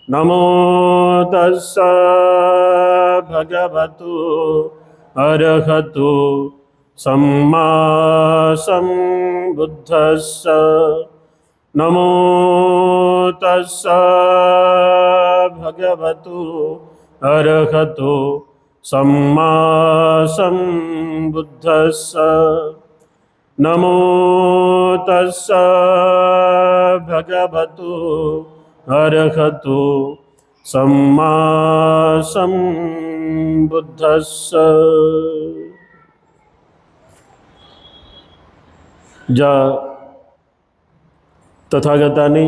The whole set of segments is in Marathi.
नमो तस्स भगवतु अरहतु सम्मा सम्बुद्धस्स। नमो तस्स भगवतु अरहतु सम्मा सम्बुद्धस्स। नमो तस्स भगवतु अरहतु सम्मा सम्बुद्धस्स। ज्या तथागतांनी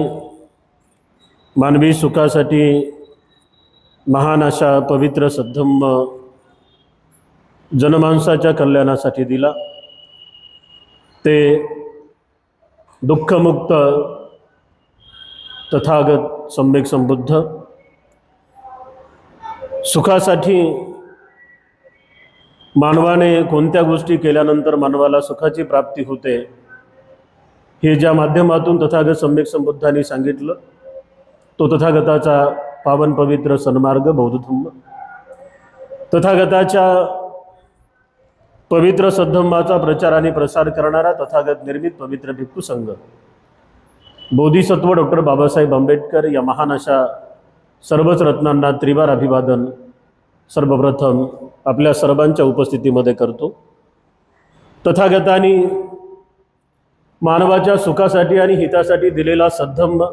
मानवी सुखासाठी महान अशा पवित्र सद्धम्म जनमानसाच्या कल्याणासाठी दिला, ते दुःखमुक्त तथागत सम्यक संबुद्ध सुखासाठी मानवाने कोणत्या गोष्टी केल्यानंतर मानवाला सुखाची प्राप्ती होते हे ज्या माध्यमातून तथागत सम्यक संबुद्धांनी सांगितलं, तो तथागताचा पावन पवित्र सन्मार्ग बौद्ध धम्म। तथागताच्या पवित्र सद्धम्माचा प्रचार आणि प्रसार करणारा तथागत निर्मित पवित्र भिक्खू संघ बोधिसत्व डॉक्टर बाबासाहेब आंबेडकर या महान अशा सर्वच रत्नांना त्रिवार अभिवादन सर्वप्रथम आपल्या सर्वांच्या उपस्थितीमध्ये करतो। तथागतांनी मानवाच्या सुखासाठी आणि हितासाठी दिलेला सद्धम्म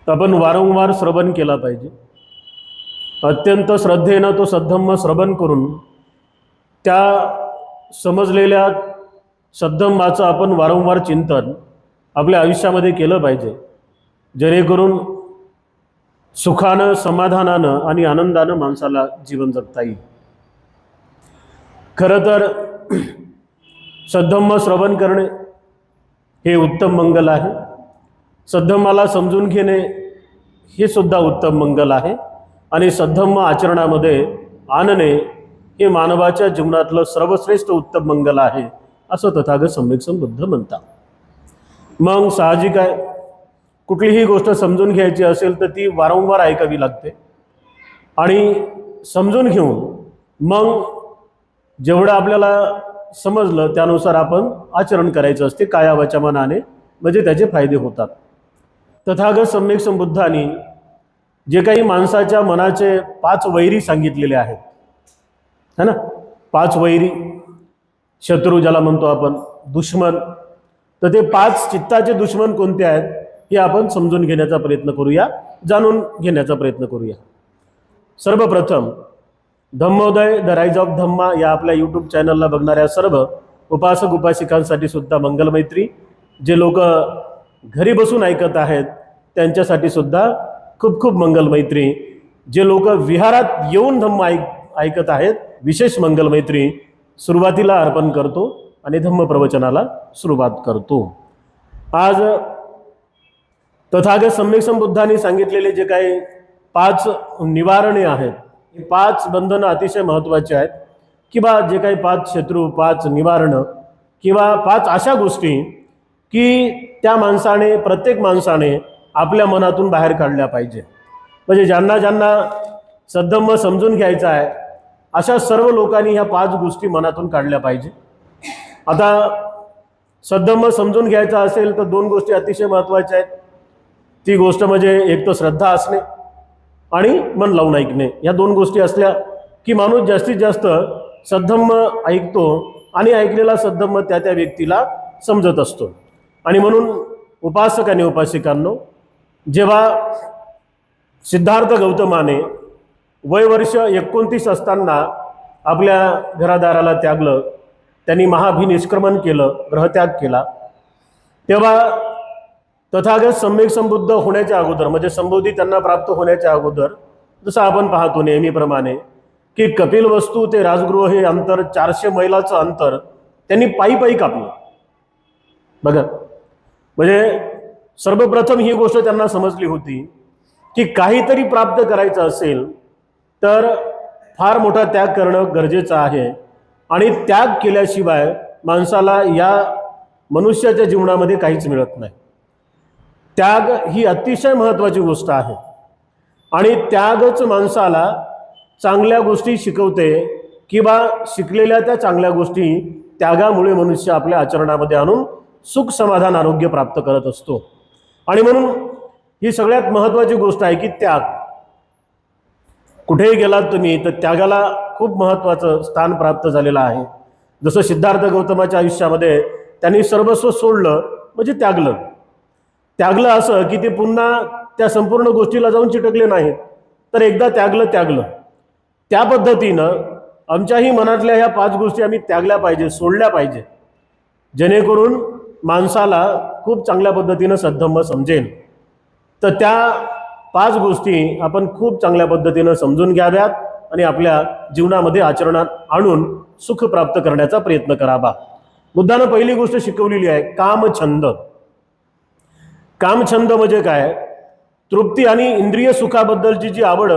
आपण वारंवार श्रवण केला पाहिजे। अत्यंत श्रद्धेनं तो सद्धम्म श्रवण करून त्या समजलेल्या सद्धम्माचं आपण वारंवार चिंतन आपल्या आयुष्यामध्ये केलं पाहिजे, जेणेकरून सुखानं समाधानानं आणि आनंदानं माणसाला जीवन जगता येईल। खरं तर सद्धम्म श्रवण करणे हे उत्तम मंगल आहे, सद्धम्माला समजून घेणे हे सुद्धा उत्तम मंगल आहे, आणि सद्धम्म आचरणामध्ये आणणे हे मानवाच्या जीवनातलं सर्वश्रेष्ठ उत्तम मंगल आहे असं तथागत सम्यक संबुद्ध म्हणतात। मग साहजिक आहे, कुठलीही गोष्ट समजून घ्यायची असेल तर ती वारंवार ऐकावी लागते, आणि समजून घेऊन मग जेवढं आपल्याला समजलं त्यानुसार आपण आचरण करायचं असते काया वाचा मनाने, म्हणजे त्याचे फायदे होतात। तथागत सम्यक संबुद्धांनी जे काही माणसाच्या मनाचे 5 वैरी सांगितलेले आहेत, है ना, 5 वैरी, शत्रू ज्याला म्हणतो आपण, दुश्मन, तर ते 5 चित्ताचे दुश्मन कोणते आहेत हे आपण समजून घेण्याचा प्रयत्न करूया, जाणून घेण्याचा प्रयत्न करूया। सर्वप्रथम धम्मोदय द राईज ऑफ धम्मा या आपल्या यूट्यूब चॅनलला बघणाऱ्या सर्व उपासक उपासिकांसाठी सुद्धा मंगलमैत्री, जे लोक घरी बसून ऐकत आहेत त्यांच्यासाठी सुद्धा खूप खूप मंगलमैत्री, जे लोक विहारात येऊन धम्म ऐकत आहेत विशेष मंगलमैत्री सुरुवातीला अर्पण करतो आणि धम्म प्रवचनाला सुरुवात करतो। आज तथागत सम्यक संबुद्धांनी सांगितलेले जे काही 5 निवारणे आहेत, 5 बंधनं अतिशय महत्त्वाचे आहेत, किंवा जे काही 5 शत्रू, 5 निवारणं, किंवा 5 अशा गोष्टी की त्या माणसाने, प्रत्येक माणसाने आपल्या मनातून बाहेर काढल्या पाहिजे। म्हणजे ज्यांना ज्यांना सद्धम्म समजून घ्यायचा आहे अशा सर्व लोकांनी ह्या 5 गोष्टी मनातून काढल्या पाहिजे। आता सद्धम्म समजून घ्यायचा असेल तर 2 गोष्टी अतिशय महत्त्वाच्या आहेत। ती गोष्ट म्हणजे एक तर श्रद्धा असणे आणि मन लावून ऐकणे, या 2 गोष्टी असल्या की माणूस जास्तीत जास्त सद्धम्म ऐकतो आणि ऐकलेला सद्धम्म त्या त्या व्यक्तीला समजत असतो। आणि म्हणून उपासक आणि उपासिकांनो, जेव्हा सिद्धार्थ गौतमाने वय वर्ष 29 असताना आपल्या घरादाराला त्यागलं, त्यांनी महाभिनिष्क्रमण केलं, ग्रहत्याग केला, तेव्हा तथागत सम्यक संबुद्ध होण्याच्या अगोदर, म्हणजे संबोधी त्यांना प्राप्त होण्याच्या अगोदर, जसं आपण पाहतो नेहमीप्रमाणे की कपिलवस्तू ते राजगृह हे अंतर 400 मैलाचं अंतर त्यांनी पायी पायी कापलं। बघा, म्हणजे सर्वप्रथम ही गोष्ट त्यांना समजली होती की काहीतरी प्राप्त करायचं असेल तर फार मोठा त्याग करणं गरजेचं आहे, आणि त्याग केल्याशिवाय माणसाला या मनुष्याच्या जीवनामध्ये काहीच मिळत नाही। त्याग ही अतिशय महत्त्वाची गोष्ट आहे। आणि त्यागच माणसाला चांगल्या गोष्टी शिकवते, किंवा शिकलेल्या त्या चांगल्या गोष्टी त्यागामुळे मनुष्य आपल्या आचरणामध्ये आणून सुख समाधान आरोग्य प्राप्त करत असतो. आणि म्हणून ही सगळ्यात महत्त्वाची गोष्ट आहे की त्याग. कुठेही गेलात तुम्ही तर त्यागाला खूप महत्त्वाचं स्थान प्राप्त झालेलं आहे. जसं सिद्धार्थ गौतमाच्या आयुष्यामध्ये त्यांनी सर्वस्व सोडलं म्हणजे त्यागलं. त्यागलं असं की ते पुन्हा त्या संपूर्ण गोष्टीला जाऊन चिटकले नाहीत, तर एकदा त्यागलं. त्या पद्धतीनं आमच्याही मनातल्या ह्या 5 गोष्टी आम्ही त्यागल्या पाहिजे, सोडल्या पाहिजे, जेणेकरून माणसाला खूप चांगल्या पद्धतीनं सद्धम्म समजेल. तर त्या 5 गोष्टी आपण खूप चांगल्या पद्धतीनं समजून घ्याव्यात आणि आपल्या जीवनामध्ये आचरणात आणून सुख प्राप्त करण्याचा प्रयत्न करावा. बुद्धानं पहिली गोष्ट शिकवलेली आहे कामछंद. कामछंद म्हणजे काय? तृप्ती आणि इंद्रिय सुखाबद्दलची जी आवड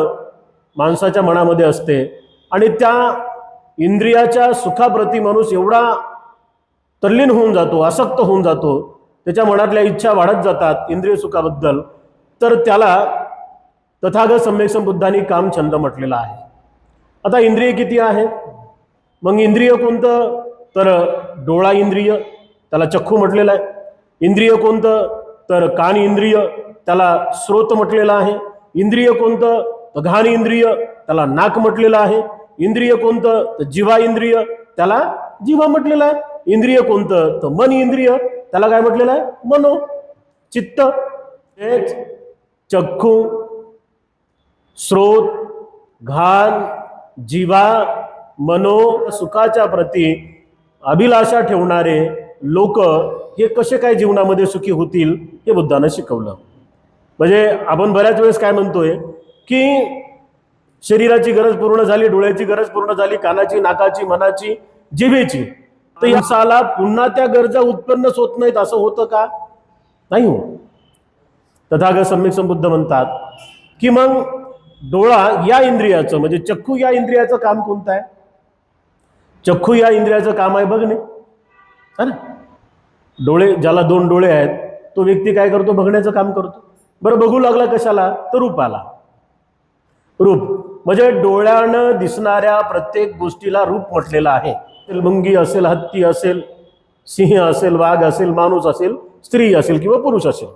माणसाच्या मनामध्ये असते आणि त्या इंद्रियाच्या सुखाप्रती माणूस एवढा तल्लीन होऊन जातो, आसक्त होऊन जातो, त्याच्या मनातल्या इच्छा वाढत जातात इंद्रिय सुखाबद्दल, तर त्याला तथागत सम्यक संबुद्धांनी कामछंद म्हटलेला आहे. आता इंद्रिय किती आहेत? मग इंद्रिय कोणतं? तर डोळा इंद्रिय, त्याला चक्षू म्हटलेलं आहे. इंद्रिय कोणतं? तर कान इंद्रिय, त्याला श्रोत म्हटलेलं आहे. इंद्रिय कोणतं? तर घाण इंद्रिय, त्याला नाक म्हटलेलं आहे. इंद्रिय कोणतं? तर जिव्हा इंद्रिय, त्याला जिव्हा म्हटलेलं आहे. इंद्रिय कोणतं? तर मन इंद्रिय, त्याला काय म्हटलेलं आहे? मनो. चित्त, तेज, चक्षु, श्रोत, घाण, जिव्हा, मनो, सुखाच्या प्रती अभिलाषा ठेवणारे लोक हे कसे काय जीवनामध्ये सुखी होतील हे बुद्धानं शिकवलं. म्हणजे आपण बऱ्याच वेळेस काय म्हणतोय की शरीराची गरज पूर्ण झाली, डोळ्याची गरज पूर्ण झाली, कानाची, नाकाची, मनाची, जिभेची, तर याला पुन्हा त्या गरजा उत्पन्नच होत नाहीत. असं होतं का? नाही हो. तथागत सम्यक संबुद्ध म्हणतात की मग डोळा या इंद्रियाचं म्हणजे चक्षु या इंद्रियाचं काम कोणतं आहे? चक्षु या इंद्रियाचं काम आहे बघणे, है ना. डोळे, ज्याला 2 डोळे आहेत तो व्यक्ती काय करतो? बघण्याचं काम करतो. बरं, बघू लागला कशाला? तर रूपाला. रूप म्हणजे डोळ्यानं दिसणाऱ्या प्रत्येक गोष्टीला रूप म्हटलेलं आहे. मुंगी असेल, हत्ती असेल, सिंह असेल, वाघ असेल, माणूस असेल, स्त्री असेल किंवा पुरुष असेल,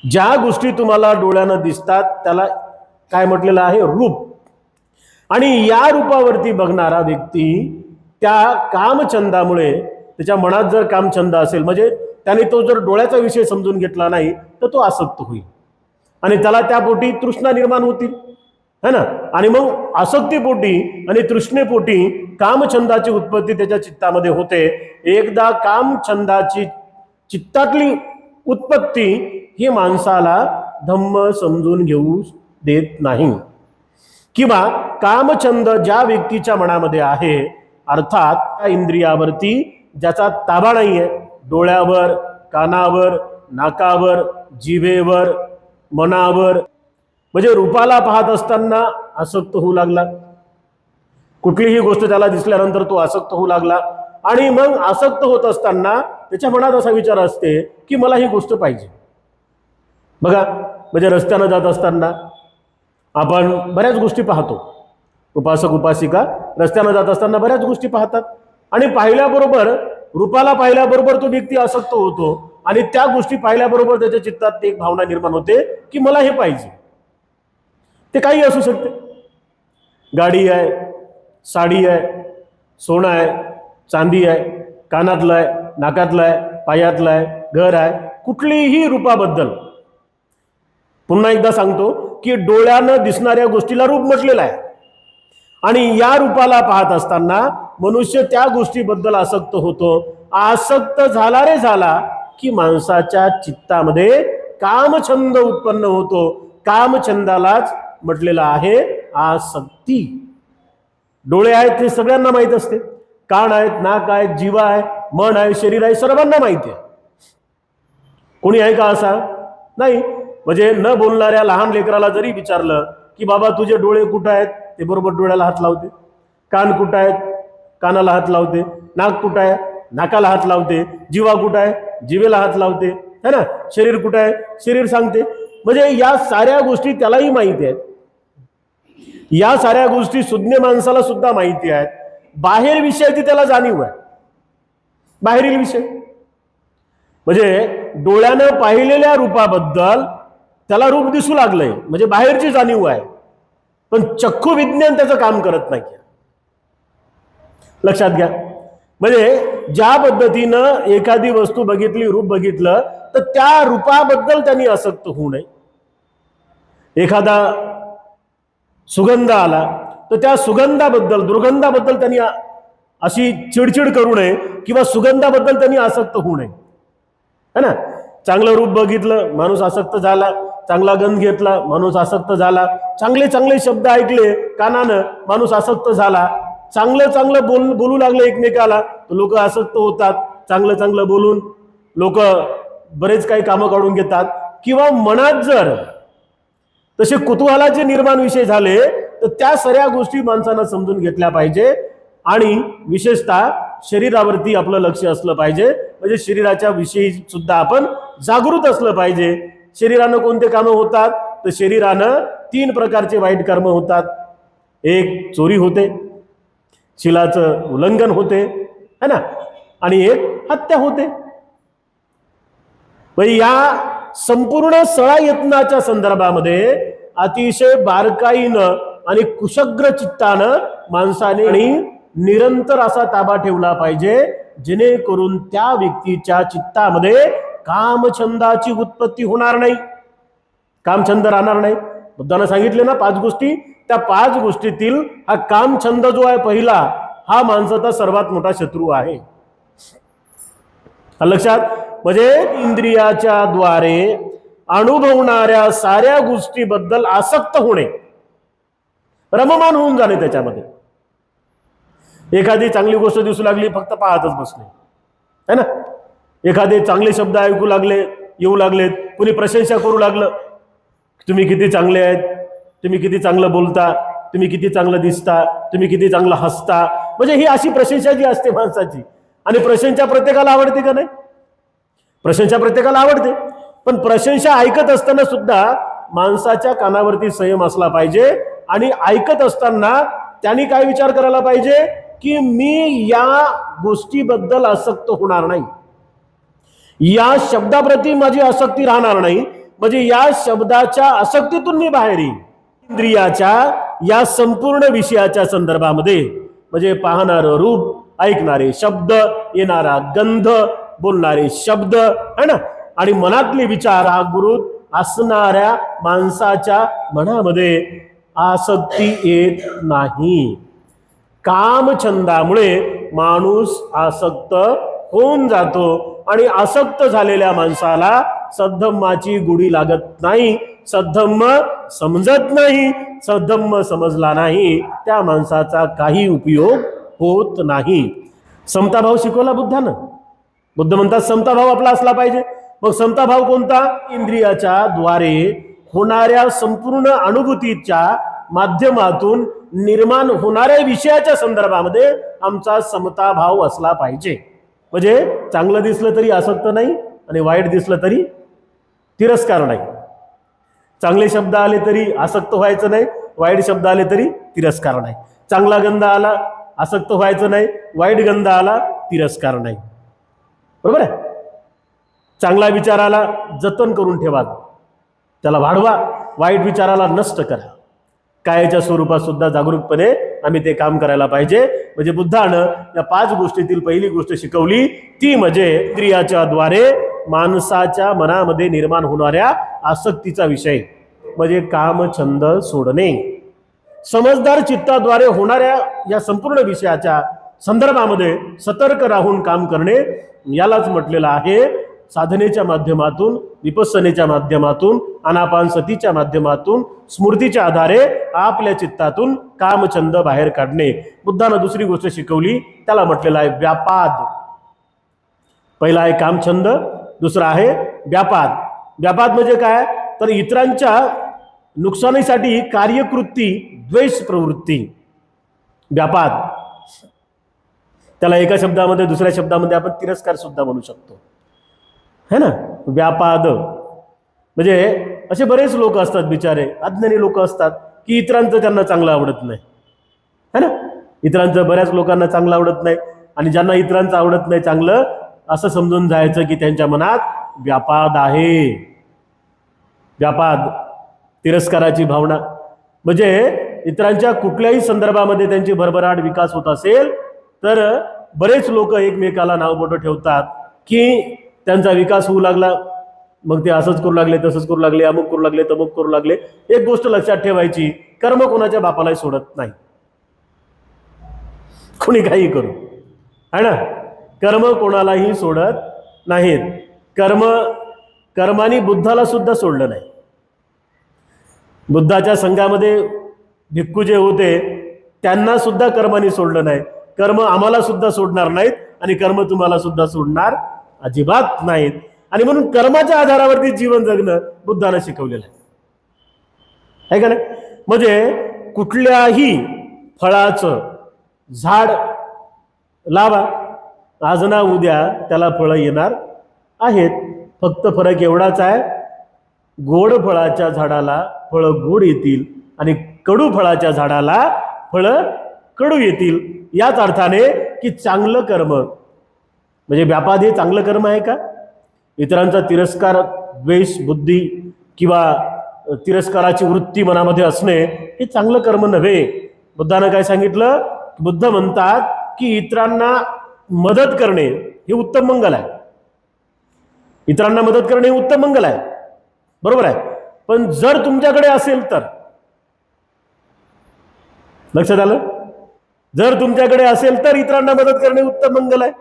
ज्या गोष्टी तुम्हाला डोळ्यानं दिसतात त्याला काय म्हटलेलं आहे? रूप. आणि या रूपावरती बघणारा व्यक्ती त्या कामछंदामुळे, त्याच्या मनात जर कामछंद असेल म्हणजे त्याने तो जर डोळ्याचा विषय समजून घेतला नाही तर तो आसक्त होईल आणि त्याला त्यापोटी तृष्णा निर्माण होतील, है ना. आणि मग आसक्तीपोटी आणि तृष्णेपोटी कामछंदाची उत्पत्ती त्याच्या चित्तामध्ये होते. एकदा कामछंदाची चित्तातली उत्पत्ती ही माणसाला धम्म समजून घेऊ देत नाही. किंवा कामछंद ज्या व्यक्तीच्या मनामध्ये आहे, अर्थात त्या इंद्रियावरती ज्याचा ताबा नाही आहे, डोळ्यावर, कानावर, नाकावर, जिभेवर, मनावर, म्हणजे रूपाला पाहत असताना आसक्त होऊ लागला. कुठलीही गोष्ट त्याला दिसल्यानंतर तो आसक्त होऊ लागला आणि मग आसक्त होत असताना त्याच्या मनात असा विचार असते की मला ही गोष्ट पाहिजे. बघा, म्हणजे रस्त्यानं जात असताना आपण बऱ्याच गोष्टी पाहतो. उपासक उपासिका रस्त्यानं जात असताना बऱ्याच गोष्टी पाहतात आणि पाहिल्याबरोबर, रूपाला पाहिल्याबरोबर तो व्यक्ती आसक्त होतो आणि त्या गोष्टी पाहिल्याबरोबर त्याच्या चित्तात एक भावना निर्माण होते की मला हे पाहिजे. ते काही असू शकते. गाडी आहे, साडी आहे, सोनं आहे, चांदी आहे, कानातलं आहे, नाकातलं आहे, पायातलं आहे, घर आहे, कुठलीही रूपाबद्दल पुन्हा एकदा सांगतो की डोळ्यानं दिसणाऱ्या गोष्टीला रूप म्हटलेलं आहे आणि या रूपाला पाहत असताना मनुष्य त्या गोष्टीबद्दल आसक्त होतो. आसक्त झाला रे झाला की माणसाच्या चित्तामध्ये कामछंद उत्पन्न होतो. कामछंदालाच म्हटलेलं आहे आसक्ती. डोळे आहेत हे सगळ्यांना माहित असते, कान आहेत, नाक आहेत, जीवा आहे, मन आहे, शरीर आहे, सर्वांना माहिती आहे. कोणी आहे का असा? नाही. म्हणजे न बोलणाऱ्या लहान लेकराला जरी विचारलं की बाबा तुझे डोळे कुठं आहेत, ते बरोबर डोळ्याला हात लावते. कान कुठं आहेत, कानाला हात लावते. नाक कुठं आहे, नाकाला हात लावते. जिवा कुठं आहे, जिवेला हात लावते, है ना. शरीर कुठं आहे, शरीर सांगते. म्हणजे या साऱ्या गोष्टी त्यालाही माहिती आहेत, या साऱ्या गोष्टी सुज्ञ माणसाला सुद्धा माहिती आहेत. बाहेर विषयाची त्याला जाणीव आहे, बाहेरील विषय म्हणजे डोळ्यानं पाहिलेल्या रूपाबद्दल त्याला रूप दिसू लागलंय, म्हणजे बाहेरची जाणीव आहे, पण चक्षु विज्ञान त्याचं काम करत नाही. लक्षात घ्या. म्हणजे ज्या पद्धतीनं एखादी वस्तू बघितली, रूप बघितलं, तर त्या रूपाबद्दल त्यांनी आसक्त होऊ नये. एखादा सुगंध आला तर त्या सुगंधाबद्दल, दुर्गंधाबद्दल त्यांनी अशी चिडचिड करू नये किंवा सुगंधाबद्दल त्यांनी आसक्त होऊ नये, है ना. चांगलं रूप बघितलं, माणूस आसक्त झाला. चांगला गंध घेतला, माणूस आसक्त झाला. चांगले चांगले शब्द ऐकले कानानं, माणूस आसक्त झाला. चांगलं चांगलं बोलू लागले एकमेकाला, तर लोक आसक्त होतात. चांगलं चांगलं बोलून लोक बरेच काही कामं काढून घेतात. किंवा मनात जर तसे कुतूहलाचे निर्माण विषय झाले, तर त्या सगळ्या गोष्टी माणसानं समजून घेतल्या पाहिजे. आणि विशेषतः शरीरावरती आपलं लक्ष असलं पाहिजे, म्हणजे शरीराच्या विषयी सुद्धा आपण जागृत असलं पाहिजे. शरीरानं कोणते कामं होतात, तर शरीरानं 3 प्रकारचे वाईट कर्म होतात. एक चोरी होते, शिलाचं उल्लंघन होते, है ना, आणि एक हत्या होते. म्हणजे या संपूर्ण 16 यत्नाच्या संदर्भामध्ये अतिशय बारकाईनं आणि कुशग्र चित्तानं माणसाने आणि निरंतर असा ताबा ठेवला पाहिजे, जेणेकरून त्या व्यक्तीच्या चित्तामध्ये कामछंदाची उत्पत्ती होणार नाही, कामछंद राहणार नाही. बुद्धानं सांगितले ना 5 गोष्टी, त्या 5 गोष्टीतील हा कामछंद जो आहे पहिला, हा माणसाचा सर्वात मोठा शत्रू आहे. लक्षात. म्हणजे इंद्रियाच्या द्वारे अनुभवणाऱ्या साऱ्या गोष्टीबद्दल आसक्त होणे, रममान होऊन जाणे त्याच्यामध्ये. एखादी चांगली गोष्ट दिसू लागली, फक्त पाहतच बसणे, है ना. एखादे चांगले शब्द ऐकू लागले, येऊ लागलेत, कुणी प्रशंसा करू लागलं, तुम्ही किती चांगले आहेत, तुम्ही किती चांगलं बोलता, तुम्ही किती चांगलं दिसता, तुम्ही किती चांगलं हसता. म्हणजे ही अशी प्रशंसा जी असते माणसाची. आणि प्रशंसा प्रत्येकाला आवडते का नाही? प्रशंसा प्रत्येकाला आवडते, पण प्रशंसा ऐकत असताना सुद्धा माणसाच्या कानावरती संयम असला पाहिजे. आणि ऐकत असताना त्यांनी काय विचार करायला पाहिजे, की मी या गोष्टीबद्दल आसक्त होणार नाही, या शब्दाप्रती माझी आसक्ती राहणार नाही, म्हणजे या शब्दाच्या आसक्तीतून मी बाहेर येईन. इंद्रियाच्या या संपूर्ण विषयाच्या संदर्भामध्ये म्हणजे पाहणारं रूप, ऐकणारे शब्द, येणारा गंध, बोलणारे शब्द, है ना, आणि मनातले विचार हा गुरु असणाऱ्या माणसाच्या मनामध्ये आसक्ती येत नाही. कामछंदामुळे माणूस आसक्त होऊन जातो आणि आसक्त झालेल्या माणसाला सद्धम्माची गुढी लागत नाही, सद्धम्म समजत नाही. सद्धम्म समजला नाही, त्या माणसाचा काही उपयोग होत नाही. समताभाव शिकवला बुद्धानं. बुद्ध म्हणतात समताभाव आपला असला पाहिजे. मग समताभाव कोणता? इंद्रियाच्या द्वारे होणाऱ्या संपूर्ण अनुभूतीच्या माध्यमातून निर्माण होणाऱ्या विषयाच्या संदर्भामध्ये आमचा समताभाव असला पाहिजे. म्हणजे चांगलं दिसलं तरी आसक्त नाही आणि वाईट दिसलं तरी तिरस्कार नाही. चांगले शब्द आले तरी आसक्त व्हायचं नाही, वाईट शब्द आले तरी तिरस्कार नाही. चांगला गंध आला आसक्त व्हायचं नाही, वाईट गंध आला तिरस्कार नाही. बरोबर आहे. चांगला विचाराला जतन करून ठेवा, त्याला वाढवा. वाईट विचाराला नष्ट करा. कायाच्या स्वरूपात सुद्धा जागरूकपणे आम्ही ते काम करायला पाहिजे. म्हणजे बुद्धानं या 5 गोष्टीतील पहिली गोष्ट शिकवली, ती म्हणजे इंद्रियाच्या द्वारे माणसाच्या मनामध्ये निर्माण होणाऱ्या आसक्तीचा विषय म्हणजे कामछंद सोडणे. समजदार चित्ताद्वारे होणाऱ्या या संपूर्ण विषयाच्या संदर्भामध्ये सतर्क राहून काम करणे, यालाच म्हटलेलं आहे साधनेच्या माध्यमातून, विपස්සनेच्या माध्यमातून, आनापानसतीच्या माध्यमातून, स्मृतीच्या आधारे आपल्या चित्तातून कामछंद बाहेर काढणे. बुद्धानं दुसरी गोष्ट शिकवली, त्याला म्हटलेलं आहे व्यापाद. पहिला आहे कामछंद, दुसरा आहे व्यापाद. व्यापाद म्हणजे काय? तर इतरांच्या नुकसानीसाठी कार्यकृती, द्वेष प्रवृत्ती, व्यापाद. त्याला एका शब्दामध्ये दुसऱ्या शब्दामध्ये आपण तिरस्कार सुद्धा म्हणू शकतो, है ना. व्यापाद म्हणजे असे बरेच लोक असतात, बिचारे अज्ञानी लोक असतात, की इतरांचं त्यांना चांगलं आवडत नाही, है ना. इतरांचं बऱ्याच लोकांना चांगलं आवडत नाही, आणि ज्यांना इतरांचं आवडत नाही चांगलं, असं समजून जायचं की त्यांच्या मनात व्यापाद आहे. व्यापाद, तिरस्काराची भावना. म्हणजे इतरांच्या कुठल्याही संदर्भामध्ये त्यांची भरभराट विकास होत असेल तर बरेच लोक एकमेकाला नावबोटं ठेवतात की त्यांचा विकास होऊ लागला, मग ते असंच करू लागले, तसंच करू लागले, अमुक करू लागले, तमुक करू लागले. एक गोष्ट लक्षात ठेवायची, कर्म कोणाच्या बापालाही सोडत नाही, कोणी काही करू, है ना. कर्म कोणालाही सोडत नाहीत. कर्माने बुद्धाला सुद्धा सोडलं नाही. बुद्धाच्या संघामध्ये भिक्खू जे होते त्यांना सुद्धा कर्माने सोडलं नाही. कर्म आम्हाला सुद्धा सोडणार नाहीत आणि कर्म तुम्हाला सुद्धा सोडणार अजिबात नाहीत. आणि म्हणून कर्माच्या आधारावरती जीवन जगणं बुद्धानं शिकवलेलं आहे का नाही. म्हणजे कुठल्याही फळाचं झाड लावा, आज ना उद्या त्याला फळं येणार आहेत. फक्त फरक एवढाच आहे, गोड फळाच्या झाडाला फळं गोड येतील आणि कडू फळाच्या झाडाला फळं कडू येतील. याच अर्थाने की चांगलं कर्म म्हणजे व्यापाद हे चांगलं कर्म आहे का. इतरांचा तिरस्कार, द्वेष बुद्धी किंवा तिरस्काराची वृत्ती मनामध्ये असणे हे चांगलं कर्म नव्हे. बुद्धानं काय सांगितलं, बुद्ध म्हणतात की इतरांना मदत करणे हे उत्तम मंगल आहे. इतरांना मदत करणे हे उत्तम मंगल आहे, बरोबर आहे. पण जर तुमच्याकडे असेल तर, लक्षात आलं, जर तुमच्याकडे असेल तर इतरांना मदत करणे उत्तम मंगल आहे.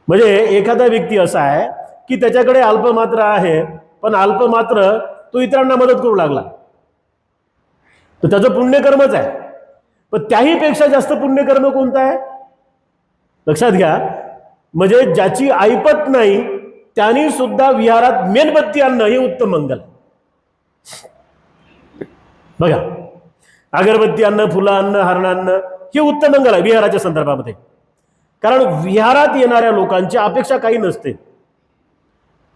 म्हणजे एखादा व्यक्ती असा आहे की त्याच्याकडे अल्पमात्र आहे, पण अल्पमात्र तो इतरांना मदत करू लागला तर त्याचं पुण्यकर्मच आहे. पण त्याही पेक्षा जास्त पुण्यकर्म कोणतं आहे लक्षात घ्या. म्हणजे ज्याची ऐपत नाही त्यांनी सुद्धा विहारात मेणबत्ती आणणं हे उत्तम मंगल. बघा, अगरबत्ती आणणं, फुलं आणणं, हरण आणणं हे उत्तम मंगल आहे विहाराच्या संदर्भामध्ये. कारण विहारात येणाऱ्या लोकांची अपेक्षा काही नसते,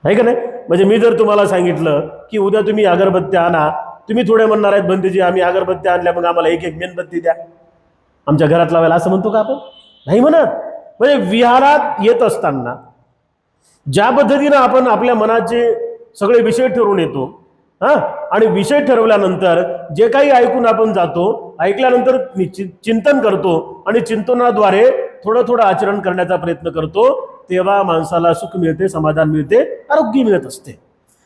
आहे का नाही. म्हणजे मी जर तुम्हाला सांगितलं की उद्या तुम्ही अगरबत्ती आणा, तुम्ही थोडे म्हणणार आहेत बंदीजी आम्ही अगरबत्ती आणल्या, मग आम्हाला एक एक मेणबत्ती द्या आमच्या घरात लावायला, असं म्हणतो का आपण? नाही म्हणत. म्हणजे विहारात येत असताना ज्या पद्धतीनं आपण आपल्या मनाचे सगळे विषय ठरवून येतो, आणि विषय ठरवल्यानंतर जे काही ऐकून आपण जातो, ऐकल्यानंतर चिंतन करतो आणि चिंतनाद्वारे थोडं थोडं आचरण करण्याचा प्रयत्न करतो, तेव्हा माणसाला सुख मिळते, समाधान मिळते, आरोग्य मिळत असते.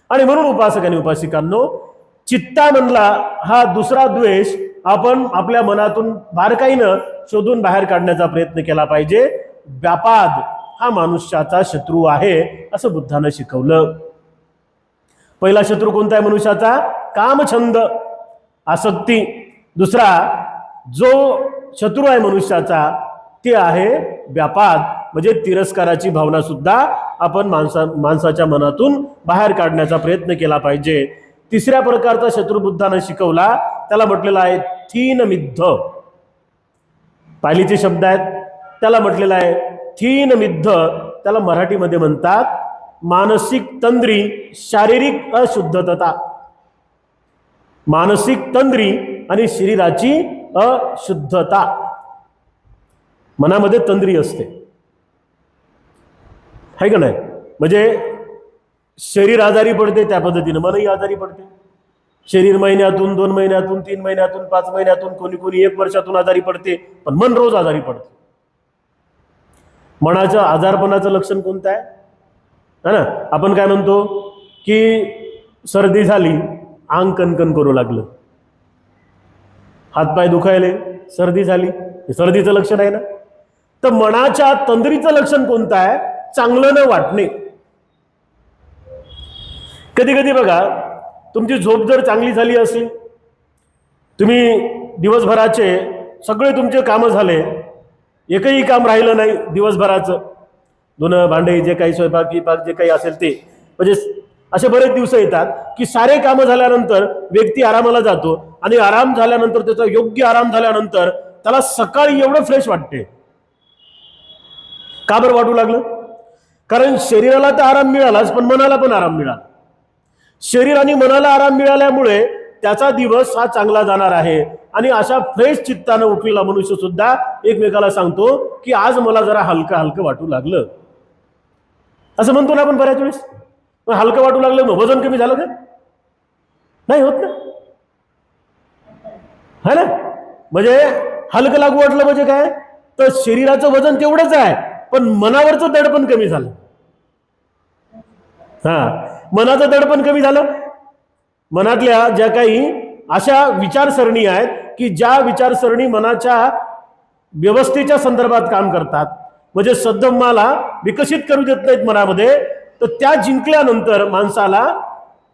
आणि म्हणून उपासक आणि उपासिकांनो, चित्तामधला हा दुसरा द्वेष आपण आपल्या मनातून बारकाईनं शोधून बाहेर काढण्याचा प्रयत्न केला पाहिजे. व्यापाद हा मनुष्याचा शत्रू आहे असं बुद्धानं शिकवलं. पहिला शत्रू कोणता आहे मनुष्याचा? कामछंद, आसक्ती. दुसरा जो शत्रू आहे मनुष्याचा ते आहे व्यापाद, म्हणजे तिरस्काराची भावना सुद्धा आपण माणसाच्या मनातून बाहेर काढण्याचा प्रयत्न केला पाहिजे. तिसऱ्या प्रकारचा शत्रू बुद्धानं शिकवला, त्याला म्हटलेला आहे थीन मिद्ध. पालीचे शब्द आहेत, त्याला म्हटलेलं आहे थीन मिद्ध. त्याला मराठीमध्ये म्हणतात मानसिक तंद्री, शारीरिक अशुद्धता. मानसिक तंद्री आणि शरीराची अशुद्धता. मनामध्ये तंद्री असते, आहे का नाही. म्हणजे शरीर आजारी पडते त्या पद्धतीनं मनही आजारी पडते. शरीर महिन्यातून, 2 महिन्यातून, 3 महिन्यातून, 5 महिन्यातून, कोणी कोणी 1 वर्षातून आजारी पडते, पण मन रोज आजारी पडते. मनाच्या आजारपणाचं लक्षण कोणतं आहे? है ना. आपण काय म्हणतो की सर्दी झाली, अंग कणकण करू लागलं, हातपाय दुखायले, सर्दी झाली, हे सर्दीचं लक्षण आहे ना. तर मनाच्या तंद्रीचं लक्षण कोणतं आहे? चांगलं न वाटणे. कधी कधी बघा, तुमची झोप जर चांगली झाली असेल, तुम्ही दिवसभराचे सगळे तुमचे कामं झाले, एकही काम राहिलं नाही दिवसभराचं, धुणं भांडे जे काही स्वयंपाक जे काही असेल ते, म्हणजे असे बरेच दिवस येतात की सारे कामं झाल्यानंतर व्यक्ती आरामाला जातो आणि आराम झाल्यानंतर, त्याचा योग्य आराम झाल्यानंतर त्याला सकाळी एवढं फ्रेश वाटते. का बरं वाटू लागलं? कारण शरीराला तर आराम मिळालाच, पण मनाला पण आराम मिळाला. शरीर आणि मनाला आराम मिळाल्यामुळे त्याचा दिवस हा चांगला जाणार आहे. आणि अशा फ्रेश चित्तानं उठलेला मनुष्य सुद्धा एकमेकाला सांगतो की आज मला जरा हलकं हलकं वाटू लागलं, असं म्हणतो ना आपण बऱ्याच वेळेस. हलकं वाटू लागलं मग वजन कमी झालं का? नाही होत ना, है ना. म्हणजे हलकं लागू वाटलं म्हणजे काय, तर शरीराचं वजन तेवढंच आहे पण मनावरचं दडपण कमी झालं. मनाचं दडपण कमी झालं. मनातल्या ज्या काही अशा विचारसरणी आहेत की ज्या विचारसरणी मनाच्या व्यवस्थेच्या संदर्भात काम करतात, म्हणजे सद्धम्माला विकसित करू देत नाहीत मनामध्ये, तर त्या जिंकल्यानंतर माणसाला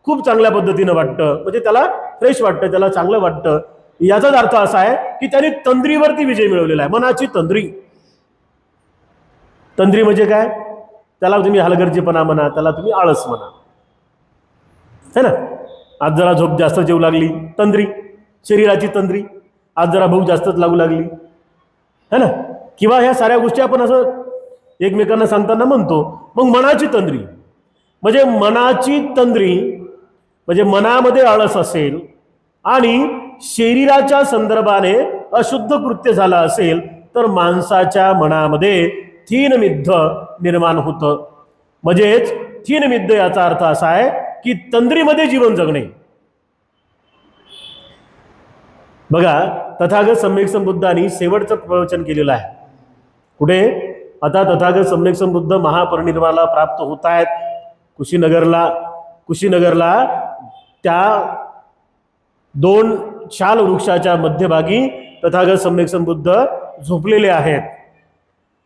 खूप चांगल्या पद्धतीनं वाटतं, म्हणजे त्याला फ्रेश वाटतं, त्याला चांगलं वाटतं. याचाच अर्थ असा आहे की त्याने तंद्रीवरती विजय मिळवलेला आहे. मनाची तंद्री. तंद्री म्हणजे काय, त्याला तुम्ही हलगर्जीपणा म्हणा, त्याला तुम्ही आळस म्हणा, है ना. आज जरा झोप जास्त जेवू लागली, तंद्री, शरीराची तंद्री. आज जरा भूक जास्तच लागू लागली, है ना. किंवा ह्या साऱ्या गोष्टी आपण असं एकमेकांना सांगताना म्हणतो. मग मनाची तंद्री म्हणजे मनाची तंद्री म्हणजे मनामध्ये आळस असेल आणि शरीराच्या संदर्भाने अशुद्ध कृत्य झालं असेल तर माणसाच्या मनामध्ये थीनमिद्ध निर्माण होतं. म्हणजेच थीनमिद्ध याचा अर्थ असा आहे की तंद्रीमध्ये जीवन जगणे. बघा, तथागत सम्यक संबुद्धांनी शेवटचं प्रवचन केलेलं आहे. कुठे? आता तथागत सम्यक संबुद्ध महापरिनिर्वाणाला प्राप्त होत आहेत कुशीनगरला त्या 2 शाल वृक्षाच्या मध्यभागी तथागत सम्यक संबुद्ध झोपलेले आहेत.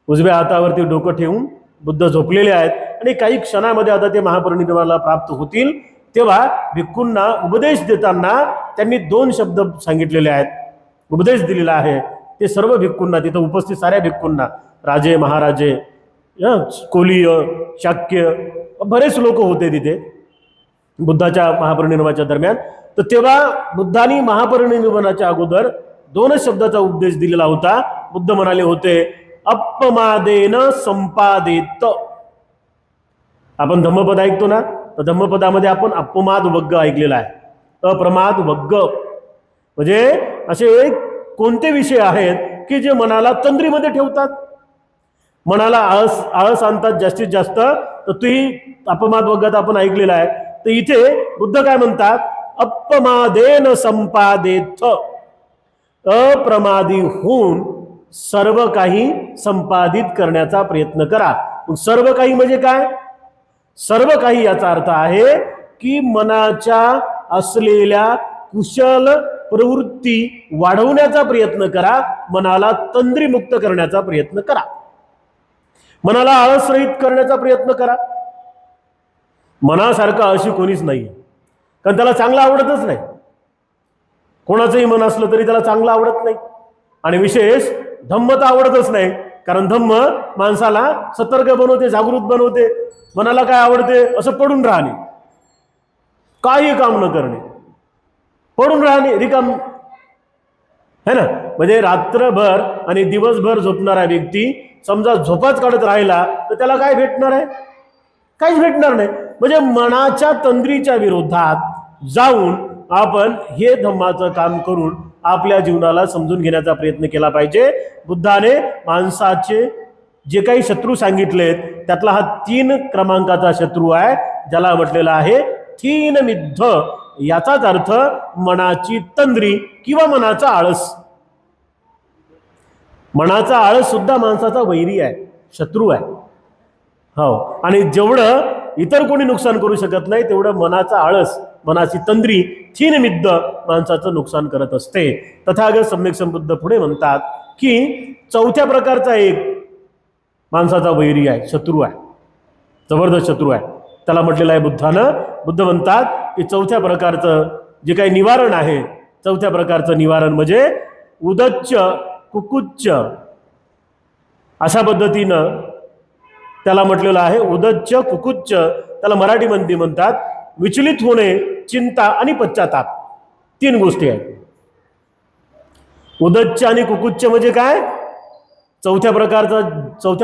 उजव्या हातावरती डोकं ठेवून बुद्ध झोपलेले आहेत आणि काही क्षणामध्ये आता ते महापरिनिर्वाणाला प्राप्त होतील. तेव्हा भिक्खूंना उपदेश देताना त्यांनी 2 शब्द सांगितलेले आहेत, उपदेश दिलेला आहे. ते सर्व भिक्खूंना, तिथं उपस्थित साऱ्या भिक्खूंना, राजे, महाराजे, कोलीय, शाक्य, बरेच लोक होते तिथे बुद्धाच्या महापरिनिर्वाणाच्या दरम्यान. तर तेव्हा बुद्धांनी महापरिनिर्वाणाच्या अगोदर 2च शब्दाचा उपदेश दिलेला होता. बुद्ध म्हणाले होते, अपमादेन संपादित. आपण धम्मपद ऐकतो ना, तर धम्मपदामध्ये आपण अपमाद वग्ग ऐकलेला आहे. अप्रमाद वग्ग म्हणजे असे कोणते विषय आहेत की जे मनाला तंद्रीमध्ये ठेवतात, मनाला आळस आणतात जास्तीत जास्त. तर तुही अपमाद वग्गात आपण ऐकलेला आहे. तर इथे बुद्ध काय म्हणतात, अपमादेन संपादित. अप्रमादी होऊन सर्व काही संपादित करण्याचा प्रयत्न करा. सर्व काही म्हणजे काय? सर्व काही याचा अर्थ आहे की मनाच्या असलेल्या कुशल प्रवृत्ती वाढवण्याचा प्रयत्न करा, मनाला तंद्रीमुक्त करण्याचा प्रयत्न करा, मनाला आळसरहित करण्याचा प्रयत्न करा. मनासारखं अशी कोणीच नाही, कारण त्याला चांगलं आवडतच नाही. कोणाचंही मन असलं तरी त्याला चांगलं आवडत नाही. आणि विशेष धम्म तर आवडतच नाही, कारण धम्म माणसाला सतर्क बनवते, जागृत बनवते. मनाला काय आवडते? असं पडून राहणे, काही काम न करणे, पडून राहणे, रिकाम, है ना. म्हणजे रात्रभर आणि दिवसभर झोपणारा व्यक्ती समजा झोपाच काढत राहिला तर त्याला काय भेटणार आहे? काहीच भेटणार नाही. म्हणजे मनाच्या तंद्रीच्या विरोधात जाऊन आपण हे धम्माचं काम करून आपल्या जीवनाला समजून घेण्याचा प्रयत्न केला पाहिजे. बुद्धाने माणसाचे जे काही शत्रू सांगितलेत त्यातला हा 3 क्रमांकाचा शत्रू आहे, ज्याला म्हटलेला आहे थीनमिद्ध. याचाच अर्थ मनाची तंद्री किंवा मनाचा आळस. मनाचा आळस सुद्धा माणसाचा वैरी आहे, शत्रू आहे. हो, आणि जेवढं इतर कोणी नुकसान करू शकत नाही तेवढं मनाचा आळस, मनाची तंद्री, थीनमिद्द माणसाचं नुकसान करत असते. तथागत सम्यक संबुद्ध पुढे म्हणतात की 4थ्या प्रकारचा एक माणसाचा वैरी आहे, शत्रू आहे, जबरदस्त शत्रू आहे. त्याला म्हटलेलं आहे बुद्धानं. बुद्ध म्हणतात की 4थ्या प्रकारचं जे काही निवारण आहे, 4थ्या प्रकारचं निवारण म्हणजे उदच्च कुकुच्च, अशा पद्धतीनं त्याला म्हटलेलं आहे. उदच्च कुकुच्च, त्याला मराठीमध्ये म्हणतात विचलित होणे, चिंता आणि पश्चाताप. 3 गोष्टी आहेत. उदच्च आणि कुकुच्च म्हणजे काय? 4थ्या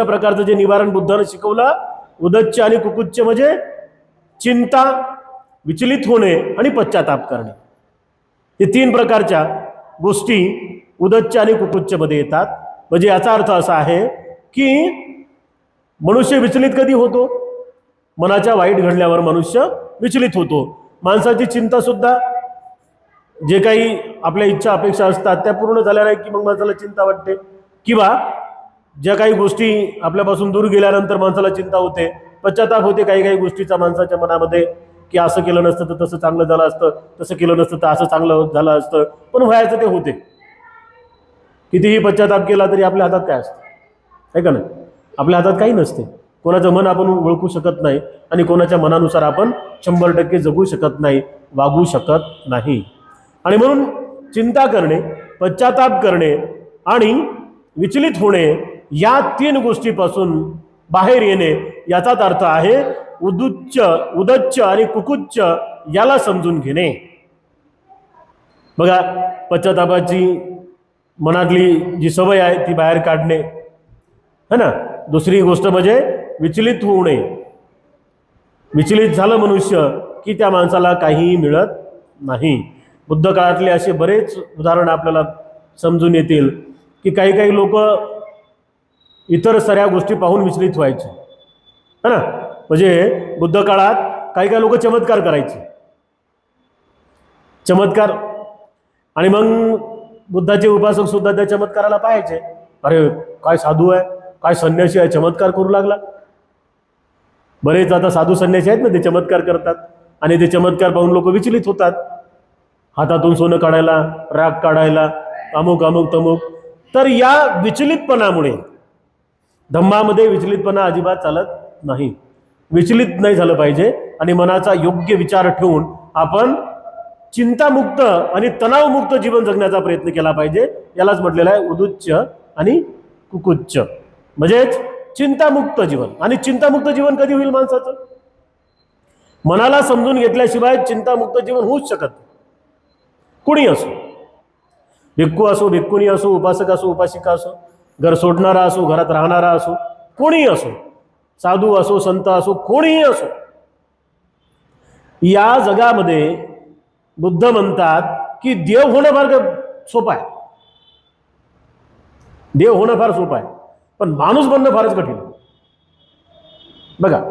प्रकारचं जे निवारण बुद्धानं शिकवलं. उदच्च आणि कुकुच्च म्हणजे चिंता, विचलित होणे आणि पश्चाताप करणे. हे 3 प्रकारच्या गोष्टी उदच्च आणि कुकुच्चमध्ये येतात. म्हणजे याचा अर्थ असा आहे की मनुष्य विचलित कधी होतो? मनाच्या वाईट घडल्यावर मनुष्य विचलित होतो. माणसाची चिंता सुद्धा, जे काही आपल्या इच्छा अपेक्षा असतात त्या पूर्ण झाल्या नाही की मग माणसाला चिंता वाटते, किंवा ज्या काही गोष्टी आपल्यापासून दूर गेल्यानंतर माणसाला चिंता होते, पश्चाताप होते काही काही गोष्टीचा माणसाच्या मनामध्ये, की असं केलं नसतं तर तसं चांगलं झालं असतं, तसं केलं नसतं तर असं चांगलं झालं असतं. पण व्हायचं ते होते. कितीही पश्चाताप केला तरी आपल्या हातात काय असतं? आहे का नाही? आपल्या हातात काही नसते. कोणाचं मन आपण ओळखू शकत नाही आणि कोणाच्या मनानुसार आपण 100% जगू शकत नाही, वागू शकत नाही. आणि म्हणून चिंता करणे, पश्चाताप करणे आणि विचलित होणे या 3 गोष्टीपासून बाहेर येणे, याचाच अर्थ आहे उदच्च आणि कुकुच्च याला समजून घेणे. बघा, पश्चातापाची मनातली जी सवय आहे ती बाहेर काढणे, है ना. दुसरी गोष्ट म्हणजे विचलित होऊ नये. विचलित झालं मनुष्य की त्या माणसाला काहीही मिळत नाही. बुद्ध काळातले असे बरेच उदाहरण आपल्याला समजून येतील की काही काही लोक इतर साऱ्या गोष्टी पाहून विचलित व्हायचे, है ना. म्हणजे बुद्ध काळात काही काही लोक चमत्कार करायचे, चमत्कार. आणि मग बुद्धाचे उपासक सुद्धा त्या चमत्काराला पाहायचे. अरे काय साधू आहे, काय संन्यासी आहे, चमत्कार करू लागला. बरेच आता साधू संन्यासी आहेत ना, ते चमत्कार करतात आणि ते चमत्कार पाहून लोक विचलित होतात. हातातून सोनं काढायला, राग काढायला, अमुक अमुक तमुक. तर या विचलितपणामुळे धम्मामध्ये विचलितपणा अजिबात चालत नाही. विचलित नाही झालं पाहिजे आणि मनाचा योग्य विचार ठेवून आपण चिंतामुक्त आणि तणावमुक्त जीवन जगण्याचा प्रयत्न केला पाहिजे. यालाच म्हटलेलं आहे उदच्च आणि कुकुच्च, म्हणजेच चिंतामुक्त जीवन. आणि चिंतामुक्त जीवन कधी होईल माणसाचं? मनाला समजून घेतल्याशिवाय चिंतामुक्त जीवन होऊच शकत नाही. कुणी असो, भिक्खू असो, भिक्खुनी असो, उपासक असो, उपासिका असो, घर सोडणारा असो, घरात राहणारा असो, कोणी असो, साधू असो, संत असो, कोणीही असो, या जगामध्ये बुद्ध म्हणतात की देव होणं फार सोपं आहे. देव होणं फार सोपं आहे, पण माणूस बनणं फारच कठीण आहे. बघा,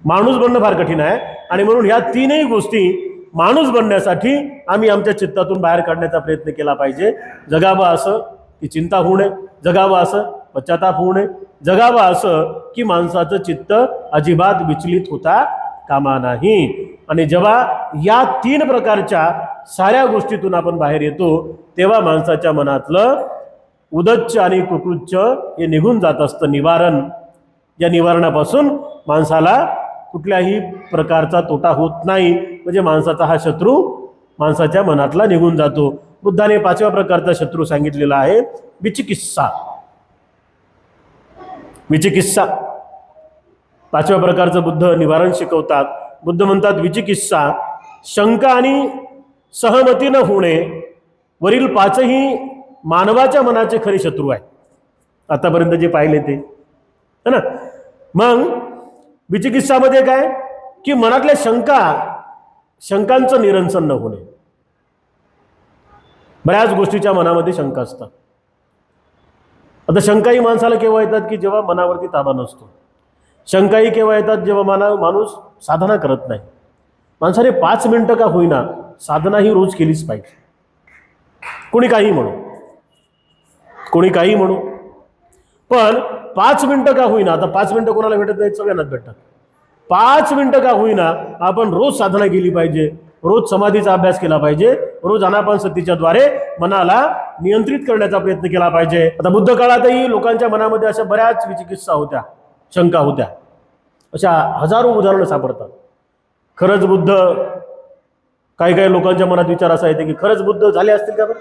माणूस बनणं फार कठीण आहे. आणि म्हणून ह्या 3ही गोष्टी माणूस बनण्यासाठी आम्ही आमच्या चित्तातून बाहेर काढण्याचा प्रयत्न केला पाहिजे. जगावं असं की चिंता होऊ नये, जगावं असं पश्चाताप होऊ नये, जगावं असं की माणसाचं चित्त अजिबात विचलित होता कामा नाही. आणि जेव्हा या 3 प्रकारच्या साऱ्या गोष्टीतून आपण बाहेर येतो तेव्हा माणसाच्या मनातलं उदच्च आणि कुकुच्च हे निघून जात असतं. निवारण, या निवारणापासून माणसाला कुठल्याही प्रकारचा तोटा होत नाही. म्हणजे माणसाचा हा शत्रू माणसाच्या मनातला निघून जातो. बुद्धाने 5व्या प्रकारचा शत्रू सांगितलेला आहे, विचिकित्सा. विचिकित्सा 5व्या प्रकारचं बुद्ध निवारण शिकवतात. बुद्ध म्हणतात विचिकित्सा, शंका आणि सहमती न होणे, वरील 5ही मानवाच्या मनाचे खरे शत्रू आहेत. आतापर्यंत जे पाहिले ते, है ना. मग विचिकित्सामध्ये काय की मनातल्या शंकांचं निरसन न होणे. बऱ्याच गोष्टीच्या मनामध्ये शंका असतात. आता शंकाही माणसाला केव्हा येतात की जेव्हा मनावरती ताबा नसतो. शंकाही केव्हा येतात जेव्हा माणूस साधना करत नाही. माणसाने 5 मिनिटं का होईना साधना ही रोज केलीच पाहिजे. कोणी काही म्हणू, कोणी काही म्हणू, पण 5 मिनिटं का होईना. आता 5 मिनिटं कोणाला भेटत नाहीत, सगळ्यांनाच भेटतात. 5 मिनिटं का होईना आपण रोज साधना केली पाहिजे, रोज समाधीचा अभ्यास केला पाहिजे, रोज आनापानसतीच्या द्वारे मनाला नियंत्रित करण्याचा प्रयत्न केला पाहिजे. आता बुद्ध काळातही लोकांच्या मनामध्ये अशा बऱ्याच विचिकित्सा होत्या, शंका होत्या. अशा हजारो उदाहरणं सापडतात. खरंच बुद्ध, काही काही लोकांच्या मनात विचार असा येते की खरंच बुद्ध झाले असतील का बरं.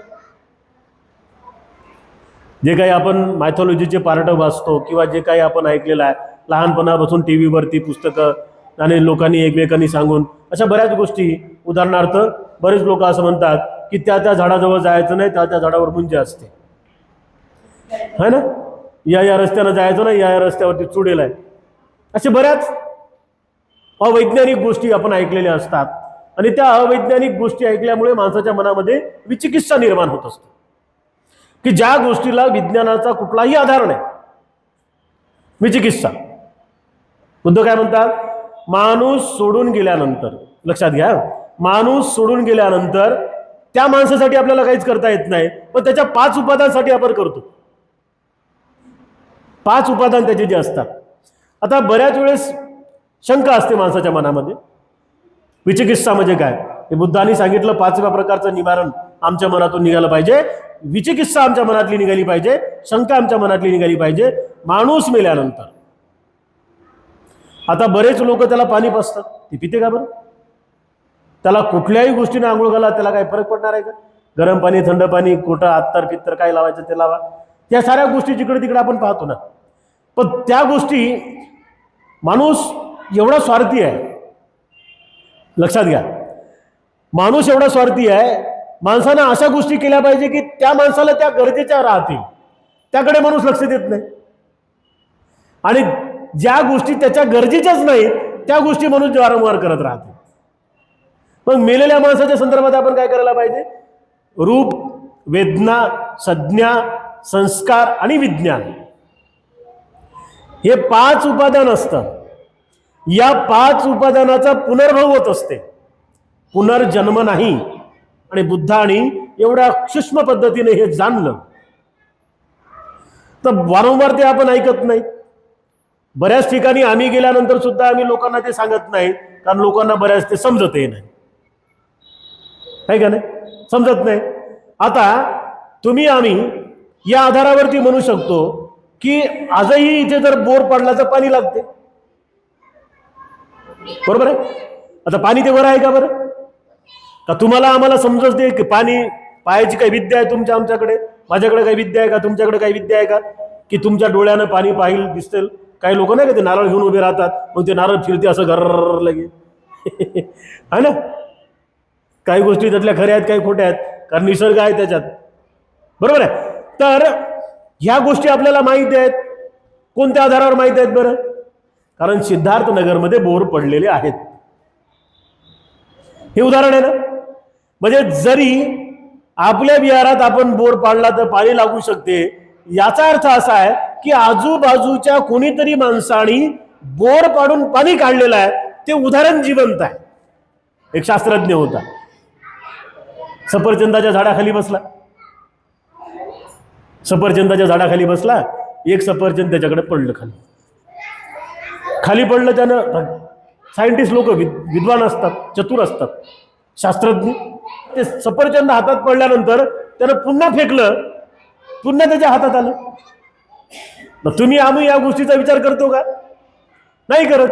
जे काही आपण मायथॉलॉजीचे पार्ट वाचतो किंवा जे काही आपण ऐकलेलं आहे लहानपणापासून टी व्हीवरती पुस्तकं आणि लोकांनी एकमेकांनी सांगून, अशा बऱ्याच गोष्टी. उदाहरणार्थ बरेच लोक असं म्हणतात की त्या झाडाजवळ जायचं नाही, त्या झाडावर मुंजे असते, है ना. या रस्त्यानं जायचं नाही, या रस्त्यावरती चुडेल आहे. असे बऱ्याच अवैज्ञानिक गोष्टी आपण ऐकलेल्या असतात. आणि त्या अवैज्ञानिक गोष्टी ऐकल्यामुळे माणसाच्या मनामध्ये विचिकित्सा निर्माण होत असते, की ज्या गोष्टीला विज्ञानाचा कुठलाही आधार नाही. विचिकित्सा. बुद्ध काय म्हणतात? माणूस सोडून गेल्यानंतर, लक्षात घ्या, माणूस सोडून गेल्यानंतर त्या माणसासाठी आपल्याला काहीच करता येत नाही, पण त्याच्या 5 उपादांसाठी आपण करतो. 5 उपादान त्याचे जे असतात. आता बऱ्याच वेळेस शंका असते माणसाच्या मनामध्ये, विचिकित्सा म्हणजे काय? हे बुद्धांनी सांगितलं 5व्या प्रकारचं निवारण आमच्या मनातून निघालं पाहिजे. विचिकित्सा आमच्या मनातली निघाली पाहिजे, शंका आमच्या मनातली निघाली पाहिजे. माणूस मेल्यानंतर आता बरेच लोक त्याला पाणी पाजतात, ते पिते का बरं? त्याला कुठल्याही गोष्टीने आंघोळ घाला, त्याला काय फरक पडणार आहे का? गरम पाणी, थंड पाणी, कोटा, अत्तर पित्तर काय लावायचं ते लावा, त्या साऱ्या गोष्टी जिकडे तिकडे आपण पाहतो ना. पण त्या गोष्टी, माणूस एवढा स्वार्थी आहे, लक्षात घ्या, माणूस एवढा स्वार्थी आहे. माणसानं अशा गोष्टी केल्या पाहिजे की त्या माणसाला त्या गरजेच्या राहतील, त्याकडे माणूस लक्ष देत नाही. आणि ज्या गोष्टी त्याच्या गरजेच्याच नाहीत त्या गोष्टी माणूस वारंवार करत राहते. मग मेलेल्या माणसाच्या संदर्भात आपण काय करायला पाहिजे? रूप, वेदना, संज्ञा, संस्कार आणि विज्ञान, हे 5 उपादान असतात. या 5 उपादानाचा पुनर्भव होत असते, पुनर्जन्म नाही. आणि बुद्धांनी एवढ्या सूक्ष्म पद्धतीने हे जाणलं, तर वारंवार ते आपण ऐकत नाही. बऱ्याच ठिकाणी आम्ही गेल्यानंतर सुद्धा आम्ही लोकांना ते सांगत नाही, कारण लोकांना बऱ्याच ते समजतही नाही, आहे का नाही? समजत नाही. आता तुम्ही आम्ही या आधारावरती म्हणू शकतो की आजही इथे जर बोर पडला तर पाणी लागते, बरोबर आहे? आता पाणी ते वर आहे का बरं? का तुम्हाला आम्हाला समजते की पाणी पायाची काही विद्या आहे तुमच्या आमच्याकडे? माझ्याकडे काही विद्या आहे का? तुमच्याकडे काही विद्या आहे का की तुमच्या डोळ्यानं पाणी पाहिल दिसतील? काही लोक नाही का ते नारळ घेऊन उभे राहतात, मग ते नारळ फिरते असं घर लगे है ना. काही गोष्टी त्यातल्या खऱ्या आहेत, काही खोट्या आहेत, कारण निसर्ग आहे त्याच्यात, बरोबर आहे. तर ह्या गोष्टी आपल्याला माहित आहेत. कोणत्या आधारावर माहित आहेत बरं? कारण सिद्धार्थ नगरमध्ये बोर पडलेले आहेत, हे उदाहरण आहे ना. म्हणजे जरी आपल्या विहारात आपण बोर पाडला तर पाणी लागू शकते, याचा अर्थ असा आहे की आजूबाजूच्या कोणीतरी माणसांनी बोर पाडून पाणी काढलेलं आहे, ते उदाहरण जिवंत आहे. एक शास्त्रज्ञ होता, सफरचंदाच्या झाडाखाली बसला, सफरचंदाच्या झाडाखाली बसला, एक सफरचंद त्याच्याकडे पडलं, खाली पडलं. त्यानं, सायंटिस्ट लोक विद्वान असतात, चतुर असतात, शास्त्रज्ञ, ते सफरचंद हातात पडल्यानंतर त्यानं पुन्हा फेकलं, पुन्हा त्याच्या हातात आलं. तुम्ही आम्ही या गोष्टीचा विचार करतो का? नाही करत.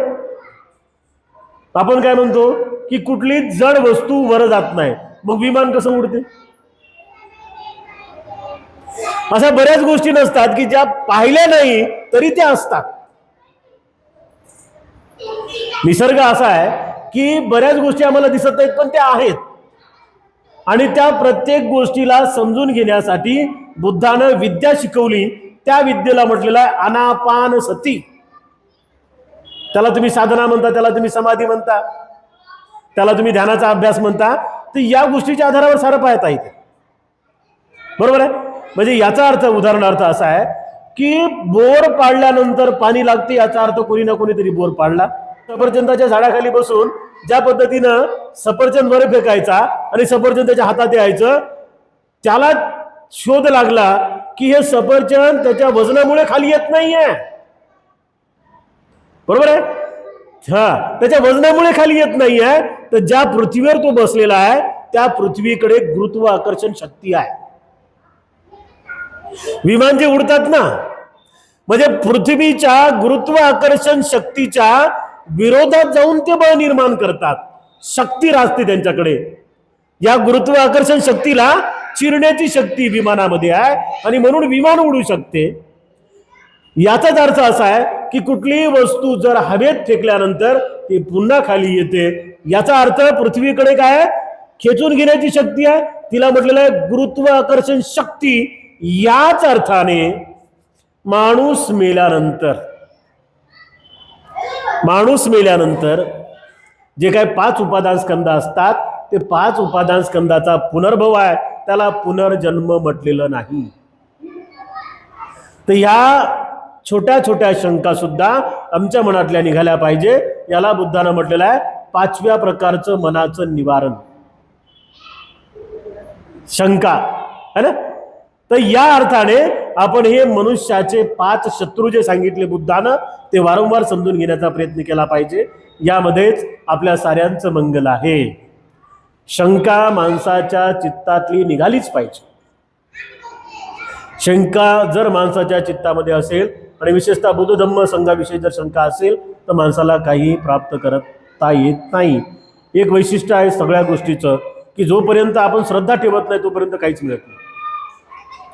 आपण काय म्हणतो की कुठली जड वस्तू वर जात नाही, मग विमान कसं उडते? अशा बऱ्याच गोष्टी नसतात की ज्या पाहिल्या नाही तरी त्या असतात. निसर्ग असा आहे की बऱ्याच गोष्टी आम्हाला दिसत नाहीत पण त्या आहेत. आणि त्या प्रत्येक गोष्टीला समजून घेण्यासाठी बुद्धानं विद्या शिकवली. त्या विद्येला म्हटलेलं आहे आनापान सती. त्याला तुम्ही साधना म्हणता, त्याला तुम्ही समाधी म्हणता, त्याला तुम्ही ध्यानाचा अभ्यास म्हणता. तर या गोष्टीच्या आधारावर सारं पाहता येते, बरोबर आहे. म्हणजे याचा अर्थ, उदाहरणार्थ असा आहे की बोर पाडल्यानंतर पाणी लागते, याचा अर्थ कोणी ना कोणीतरी बोर पाडला. सफरचंदाच्या झाडाखाली बसून ज्या पद्धतीनं सफरचंद वर फेकायचा आणि सफरचंद त्याच्या हातात यायचं, त्याला शोध लागला की हे सफरचंद त्याच्या वजनामुळे खाली येत नाहीये, बरोबर आहे. हा, त्याच्या वजनामुळे खाली येत नाहीये. तर ज्या पृथ्वीवर तो बसलेला आहे त्या पृथ्वीकडे गुरुत्वाकर्षण शक्ती आहे. विमान जे उडतात ना, म्हणजे पृथ्वीच्या गुरुत्वाकर्षण शक्तीच्या विरोधात जाऊन ते बळ निर्माण करतात. शक्ती राहते त्यांच्याकडे. या गुरुत्वाकर्षण शक्तीला चिरण्याची शक्ती विमानामध्ये आहे आणि म्हणून विमान उडू शकते. याचाच अर्थ असा आहे की कुठलीही वस्तू जर हवेत फेकल्यानंतर ती पुन्हा खाली येते. याचा अर्थ पृथ्वीकडे काय आहे? खेचून घेण्याची शक्ती आहे. तिला म्हटलेलं आहे गुरुत्वाकर्षण शक्ती. याच अर्थाने माणूस मेल्यानंतर जे काही 5 उपादान स्कंद असतात ते 5 उपादान स्कंदाचा पुनर्भव आहे, त्याला पुनर्जन्म म्हटलेलं नाही. तर ह्या छोट्या छोट्या शंका सुद्धा आमच्या मनातल्या निघाल्या पाहिजे. याला बुद्धानं म्हटलेलं आहे 5व्या प्रकारचं मनाचं निवारण, शंका है ना. तर या अर्थाने आपण हे मनुष्याचे 5 शत्रू जे सांगितले बुद्धानं ते वारंवार समजून घेण्याचा प्रयत्न केला पाहिजे. यामध्येच आपल्या साऱ्यांचं मंगल आहे. शंका माणसाच्या चित्तातली निघालीच पाहिजे. शंका जर माणसाच्या चित्तामध्ये असेल आणि विशेषतः बुद्ध धम्म संघाविषयी जर शंका असेल तर माणसाला काही प्राप्त करता येत नाही. एक वैशिष्ट्य आहे सगळ्या गोष्टीचं की जोपर्यंत आपण श्रद्धा ठेवत नाही तोपर्यंत काहीच मिळत नाही,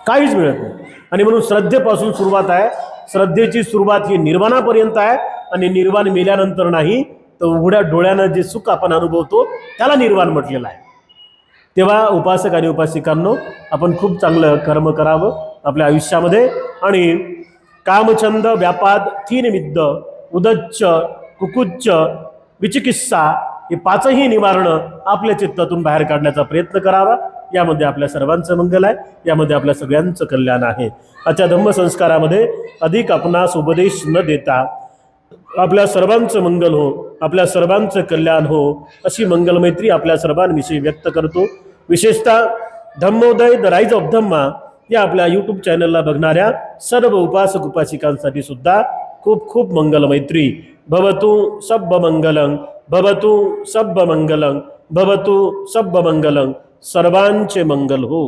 काहीच मिळत नाही. आणि म्हणून श्रद्धेपासून सुरुवात आहे. श्रद्धेची सुरुवात ही निर्वाणापर्यंत आहे आणि निर्वाण मेल्यानंतर नाही तर उघड्या डोळ्यानं जे सुख आपण अनुभवतो त्याला निर्वाण म्हटलेलं आहे. तेव्हा उपासक आणि उपासिकांनो आपण खूप चांगलं कर्म करावं आपल्या आयुष्यामध्ये आणि कामछंद व्यापाद थीनमिद्द उदच्च कुकुच्च विचिकित्सा हे 5ही निवारणं आपल्या चित्तातून बाहेर काढण्याचा प्रयत्न करावा. यामध्ये आपल्या सर्वांचं मंगल आहे, यामध्ये आपल्या सगळ्यांचं कल्याण आहे. आजच्या धम्मसंस्कारामध्ये अधिक आपणास उपदेश न देता आपल्या सर्वांचं मंगल हो, आपल्या सर्वांचं कल्याण हो अशी मंगलमैत्री आपल्या सर्वांविषयी व्यक्त करतो. विशेषतः धम्मोदय द राईज ऑफ धम्मा या आपल्या यूट्यूब चॅनलला बघणाऱ्या सर्व उपासक उपासिकांसाठी सुद्धा खूप खूप मंगलमैत्री. भवतु सब्ब मंगलं, भवतु सब्ब मंगलं, भवतु सब्ब मंगलं. सर्वांचे मंगल हो.